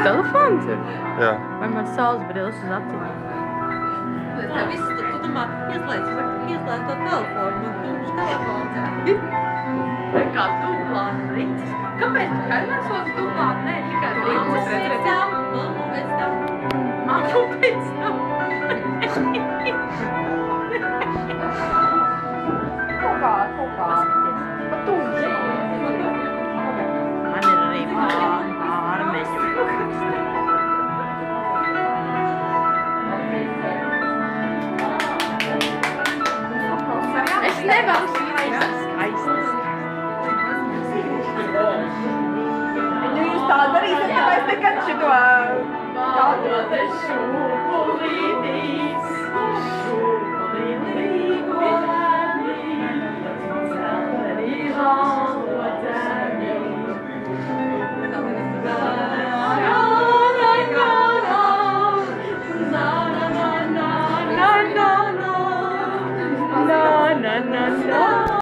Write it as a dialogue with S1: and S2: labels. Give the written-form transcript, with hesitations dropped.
S1: telefons ir?
S2: Jā.
S1: Vai man saules brilles uz acīm?
S3: Tā viss, tu domā, ieslēdz to telefonu, man tūši telefons.
S1: Kā dublāt ricis? Kāpēc tu kaļās vāc dublāt? Nē, tikai ricis.
S3: Mammu pēc tam.
S1: Mammu pēc tam. Kaut kā. Pa tūši. Man ir arī pārmeņu. Es nevaru skaistas.
S4: Jūs tā darīsiet, tāpēc nekad šito kādu.
S1: Šūpulītīs, šūpulītīgo zeltenī valodzenī. Na, na, na, na.